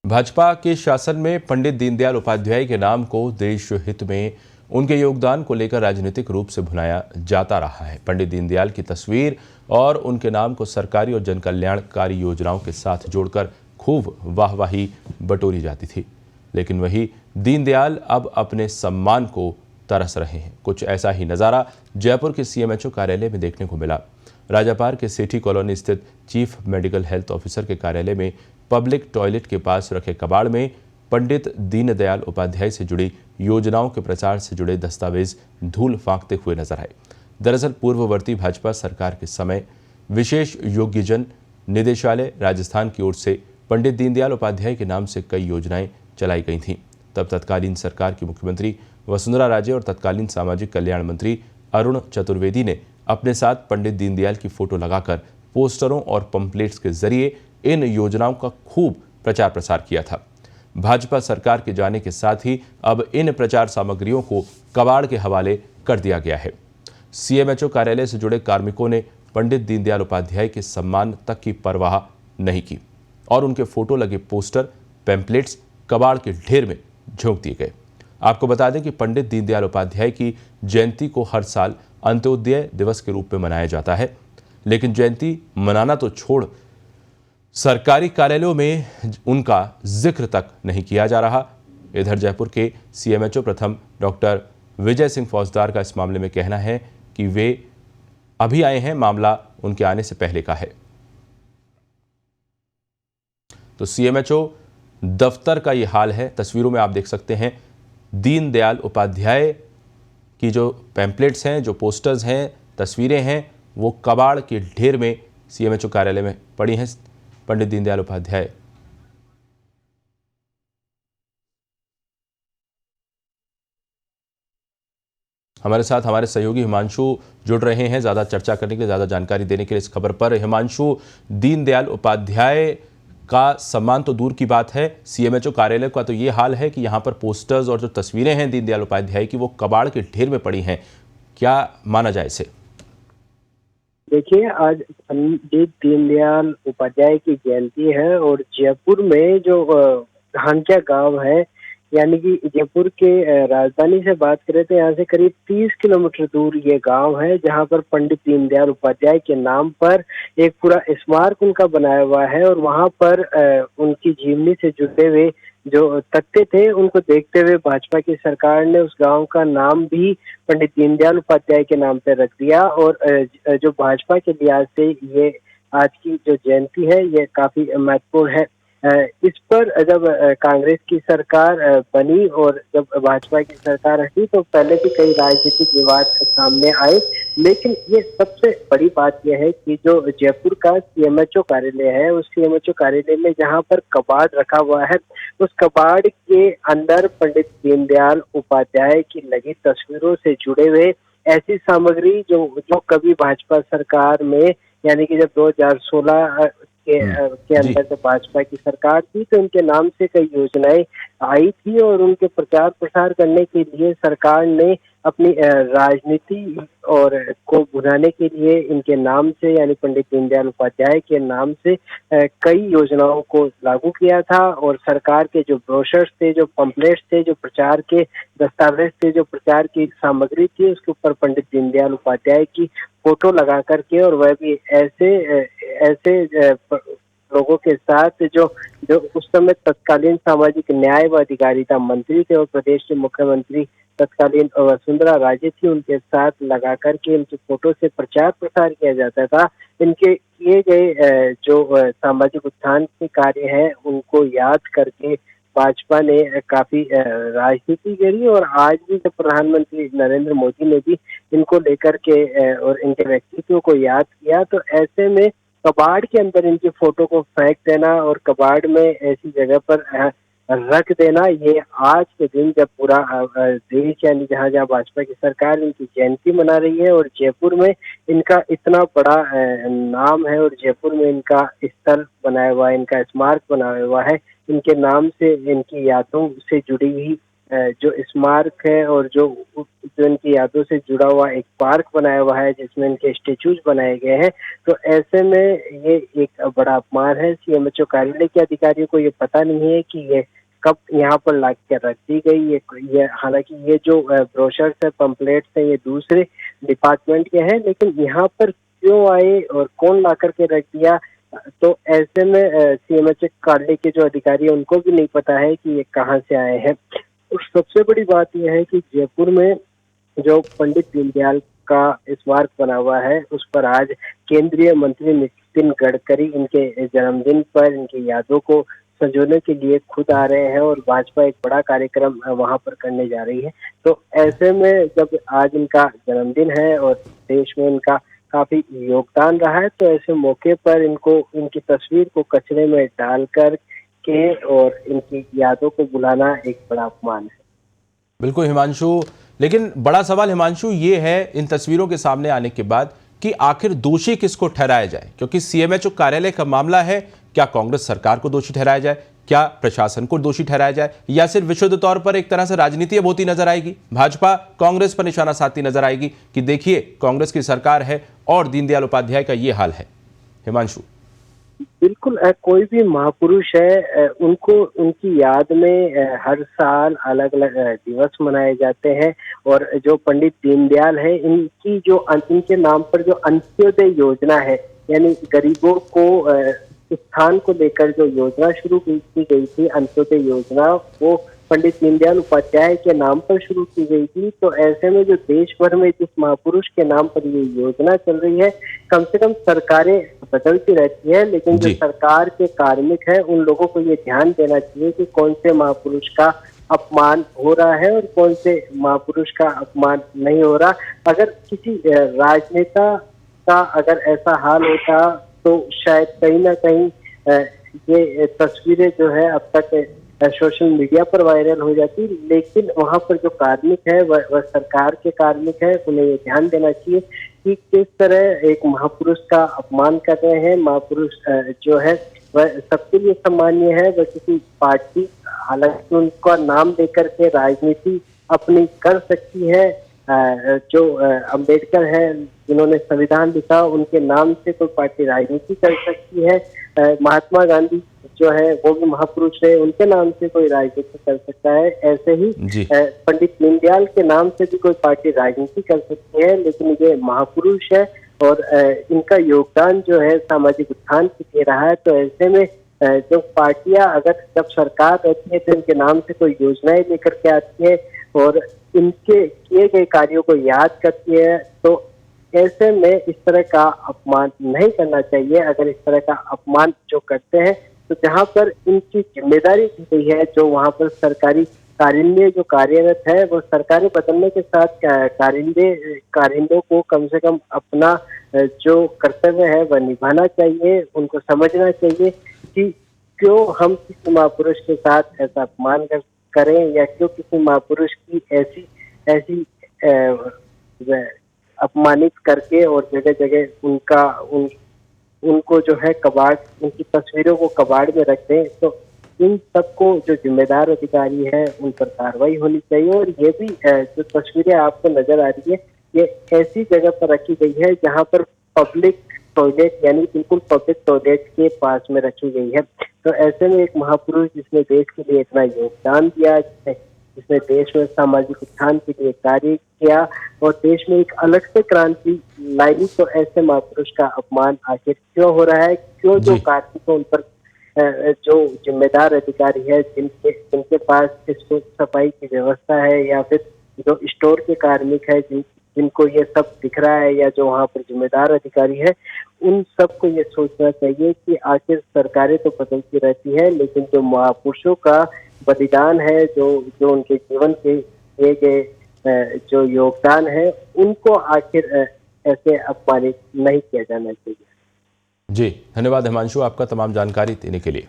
भाजपा के शासन में पंडित दीनदयाल उपाध्याय के नाम को देश हित में उनके योगदान को लेकर राजनीतिक रूप से भुनाया जाता रहा है। पंडित दीनदयाल की तस्वीर और उनके नाम को सरकारी और जनकल्याणकारी योजनाओं के साथ जोड़कर खूब वाहवाही बटोरी जाती थी। लेकिन वही दीनदयाल अब अपने सम्मान को तरस रहे हैं। कुछ ऐसा ही नज़ारा जयपुर के सीएमएचओ कार्यालय में देखने को मिला। राजापार के सेठी कॉलोनी स्थित चीफ मेडिकल हेल्थ ऑफिसर के कार्यालय में पब्लिक टॉयलेट के पास रखे कबाड़ में पंडित दीनदयाल उपाध्याय से जुड़ी योजनाओं के प्रचार से जुड़े दस्तावेज धूल फांकते हुए नजर आए। दरअसल पूर्ववर्ती भाजपा सरकार के समय विशेष योग्यजन निदेशालय राजस्थान की ओर से पंडित दीनदयाल उपाध्याय के नाम से कई योजनाएं चलाई गई थीं। तब तत्कालीन सरकार की मुख्यमंत्री वसुंधरा राजे और तत्कालीन सामाजिक कल्याण मंत्री अरुण चतुर्वेदी ने अपने साथ पंडित दीनदयाल की फोटो लगाकर पोस्टरों और पंपलेट्स के जरिए इन योजनाओं का खूब प्रचार प्रसार किया था। भाजपा सरकार के जाने के साथ ही अब इन प्रचार सामग्रियों को कबाड़ के हवाले कर दिया गया है। सीएमएचओ कार्यालय से जुड़े कार्मिकों ने पंडित दीनदयाल उपाध्याय के सम्मान तक की परवाह नहीं की और उनके फोटो लगे पोस्टर, पैम्पलेट्स कबाड़ के ढेर में झोंक दिए गए। आपको बता दें कि पंडित दीनदयाल उपाध्याय की जयंती को हर साल अंत्योदय दिवस के रूप में मनाया जाता है, लेकिन जयंती मनाना तो छोड़ सरकारी कार्यालयों में उनका जिक्र तक नहीं किया जा रहा। इधर जयपुर के सीएमएचओ प्रथम डॉक्टर विजय सिंह फौजदार का इस मामले में कहना है कि वे अभी आए हैं, मामला उनके आने से पहले का है। तो सीएमएचओ दफ्तर का ये हाल है। तस्वीरों में आप देख सकते हैं दीनदयाल उपाध्याय की जो पैम्पलेट्स हैं, जो पोस्टर्स हैं, तस्वीरें हैं, वो कबाड़ के ढेर में सीएमएचओ कार्यालय में पड़ी हैं। पंडित दीनदयाल उपाध्याय हमारे साथ हमारे सहयोगी हिमांशु जुड़ रहे हैं ज़्यादा चर्चा करने के लिए, ज़्यादा जानकारी देने के लिए इस खबर पर। हिमांशु, दीनदयाल उपाध्याय का सम्मान तो दूर की बात है, सीएमएचओ कार्यालय का तो ये हाल है कि यहाँ पर पोस्टर्स और जो तस्वीरें हैं दीनदयाल उपाध्याय की वो कबाड़ के ढेर में पड़ी हैं। क्या माना जाए इसे? देखिए, आज पंडित दीनदयाल उपाध्याय की जयंती है और जयपुर में जो धानक्या गांव है, यानी कि जयपुर के राजधानी से बात करें तो यहाँ से करीब 30 किलोमीटर दूर ये गांव है, जहां पर पंडित दीनदयाल उपाध्याय के नाम पर एक पूरा स्मारक उनका बनाया हुआ है और वहां पर उनकी जीवनी से जुड़े हुए जो तथ्य थे उनको देखते हुए भाजपा की सरकार ने उस गांव का नाम भी पंडित दीनदयाल उपाध्याय के नाम पर रख दिया। और जो भाजपा के लिहाज से ये आज की जो जयंती है ये काफी महत्वपूर्ण है। इस पर जब कांग्रेस की सरकार बनी और जब भाजपा की सरकार हटी तो पहले भी कई राजनीतिक विवाद सामने आए, लेकिन ये सबसे बड़ी बात यह है कि जो जयपुर का सीएमएचओ कार्यालय है, उस सीएमएचओ कार्यालय में जहां पर कबाड़ रखा हुआ है, उस कबाड़ के अंदर पंडित दीनदयाल उपाध्याय की लगी तस्वीरों से जुड़े हुए ऐसी सामग्री जो कभी भाजपा सरकार में, यानी कि जब 2016 के अंदर जब भाजपा की सरकार थी तो उनके नाम से कई योजनाएं आई थी और उनके प्रचार प्रसार करने के लिए सरकार ने अपनी राजनीति और को भुनाने के लिए इनके नाम से, यानी पंडित दीनदयाल उपाध्याय के नाम से कई योजनाओं को लागू किया था। और सरकार के जो ब्रोशर्स थे, जो पंपलेट्स थे, जो प्रचार के दस्तावेज थे, जो प्रचार की सामग्री थी, उसके ऊपर पंडित दीनदयाल उपाध्याय की फोटो लगा करके, और वह भी ऐसे लोगों के साथ जो उस समय तत्कालीन सामाजिक न्याय व अधिकारिता मंत्री थे और प्रदेश के मुख्यमंत्री तत्कालीन वसुंधरा राजे थी, उनके साथ लगा करके इनकी फोटो से प्रचार प्रसार किया जाता था। इनके किए गए जो सामाजिक उत्थान के कार्य हैं उनको याद करके भाजपा ने काफी राजनीति करी और आज भी जब प्रधानमंत्री नरेंद्र मोदी ने भी इनको लेकर के और इनके व्यक्तित्व को याद किया, तो ऐसे में कबाड़ के अंदर इनकी फोटो को फेंक देना और कबाड़ में ऐसी जगह पर रख देना, ये आज के दिन जब पूरा देश, यानी जहाँ जहाँ भाजपा की सरकार इनकी जयंती मना रही है और जयपुर में इनका इतना बड़ा नाम है और जयपुर में इनका स्थल बनाया हुआ है, इनका स्मारक बनाया हुआ है, इनके नाम से, इनकी यादों से जुड़ी हुई जो स्मारक है और जो जो इनकी यादों से जुड़ा हुआ एक पार्क बनाया हुआ है जिसमें इनके स्टेचूज बनाए गए हैं। तो ऐसे में ये एक बड़ा अपमान है। सीएमएचओ कार्यालय के अधिकारियों को ये पता नहीं है कि ये कब यहाँ पर ला के रख दी गई। ये हालांकि ये जो ब्रोशर्स है, पंपलेट्स है, ये दूसरे डिपार्टमेंट के हैं, लेकिन यहाँ पर क्यों आए और कौन ला करके रख दिया, तो ऐसे में सीएमएचओ कार्यालय के जो अधिकारी हैं उनको भी नहीं पता है कि ये कहाँ से आए हैं। और सबसे बड़ी बात यह है कि जयपुर में जो पंडित दीनदयाल का स्मारक बना हुआ है उस पर आज केंद्रीय मंत्री नितिन गडकरी इनके जन्मदिन पर इनकी यादों को संजोने के लिए खुद आ रहे हैं और भाजपा एक बड़ा कार्यक्रम वहां पर करने जा रही है। तो ऐसे में जब आज इनका जन्मदिन है और देश में इनका काफी योगदान रहा है, तो ऐसे मौके पर इनको इनकी तस्वीर को कचरे में डालकर के और इनकी यादों को बुलाना एक बड़ा अपमान है। बिल्कुल हिमांशु, लेकिन बड़ा सवाल हिमांशु ये है इन तस्वीरों के सामने आने के बाद कि आखिर दोषी किसको ठहराया जाए, क्योंकि सीएमएचओ कार्यालय का मामला है। क्या कांग्रेस सरकार को दोषी ठहराया जाए, क्या प्रशासन को दोषी ठहराया जाए, या सिर्फ विशुद्ध तौर पर एक तरह से राजनीति अब होती नजर आएगी, भाजपा कांग्रेस पर निशाना साधती नजर आएगी कि देखिए कांग्रेस की सरकार है और दीनदयाल उपाध्याय का ये हाल है। हिमांशु, बिल्कुल, कोई भी महापुरुष है उनको उनकी याद में हर साल अलग अलग दिवस मनाए जाते हैं। और जो पंडित दीनदयाल है इनकी जो इनके नाम पर जो अंत्योदय योजना है, यानी गरीबों को स्थान को लेकर जो योजना शुरू की गई थी, अंत्योदय योजना, वो पंडित दीनदयाल उपाध्याय के नाम पर शुरू की गई थी। तो ऐसे में जो देश भर में जिस महापुरुष के नाम पर ये योजना चल रही है, कम से कम सरकारें बदलती रहती है, लेकिन जो सरकार के कार्मिक है उन लोगों को ये ध्यान देना चाहिए कि कौन से महापुरुष का अपमान हो रहा है और कौन से महापुरुष का अपमान नहीं हो रहा। अगर किसी राजनेता का अगर ऐसा हाल होता तो शायद कहीं ना कहीं ये तस्वीरें जो है अब तक सोशल मीडिया पर वायरल हो जाती, लेकिन वहां पर जो कार्मिक है वह सरकार के कार्मिक है। उन्हें ये ध्यान देना चाहिए कि किस तरह एक महापुरुष का अपमान कर रहे हैं। महापुरुष जो है वह सबके लिए सम्मानीय है, वह किसी पार्टी, हालांकि उनका नाम देकर के राजनीति अपनी कर सकती है। जो अंबेडकर है जिन्होंने संविधान लिखा, उनके नाम से कोई पार्टी राजनीति कर सकती है। महात्मा गांधी जो है वो भी महापुरुष है, उनके नाम से कोई राजनीति कर सकता है। ऐसे ही पंडित दीनदयाल के नाम से भी कोई पार्टी राजनीति कर सकती है, लेकिन ये महापुरुष है और इनका योगदान जो है सामाजिक उत्थान के लिए रहा है। तो ऐसे में जो पार्टियां अगर जब सरकार रहती है तो इनके नाम से कोई योजनाएं लेकर के आती है और इनके किए गए कार्यों को याद करती है, तो ऐसे में इस तरह का अपमान नहीं करना चाहिए। अगर इस तरह का अपमान जो करते हैं तो जहाँ पर इनकी जिम्मेदारी दी गई है, जो वहाँ पर सरकारी कारिंदे जो कार्यरत है, वो सरकारें बदलने के साथ कारिंदों को कम से कम अपना जो कर्तव्य है वह निभाना चाहिए। उनको समझना चाहिए कि क्यों हम किसी महापुरुष के साथ ऐसा अपमान करें या क्यों किसी महापुरुष की ऐसी अपमानित करके और जगह जगह उनको जो है उनकी तस्वीरों को कबाड़ में रख दें। तो इन सबको जो जिम्मेदार अधिकारी है उन पर कार्रवाई होनी चाहिए। और ये भी जो तस्वीरें आपको नजर आ रही है, ये ऐसी जगह पर रखी गई है जहां पर पब्लिक टॉयलेट, यानी बिल्कुल पब्लिक टॉयलेट के पास में रखी गई है। तो ऐसे में एक महापुरुष जिसने देश के लिए इतना योगदान दिया, जिसने देश में सामाजिक उत्थान के लिए कार्य किया और देश में एक अलग से क्रांति लाई, तो ऐसे महापुरुष का अपमान आखिर क्यों हो रहा है? क्यों जो कार्मिक उन पर जो जिम्मेदार अधिकारी है, जिनके पास सफाई की व्यवस्था है या फिर जो स्टोर के कार्मिक है जिनको ये सब दिख रहा है, या जो वहाँ पर जिम्मेदार अधिकारी है, उन सबको ये सोचना चाहिए कि आखिर सरकारें तो बदलती रहती है, लेकिन जो महापुरुषों का बलिदान है, जो उनके जीवन के दिए गए जो योगदान है, उनको आखिर ऐसे अपमानित नहीं किया जाना चाहिए। जी, धन्यवाद हिमांशु आपका तमाम जानकारी देने के लिए।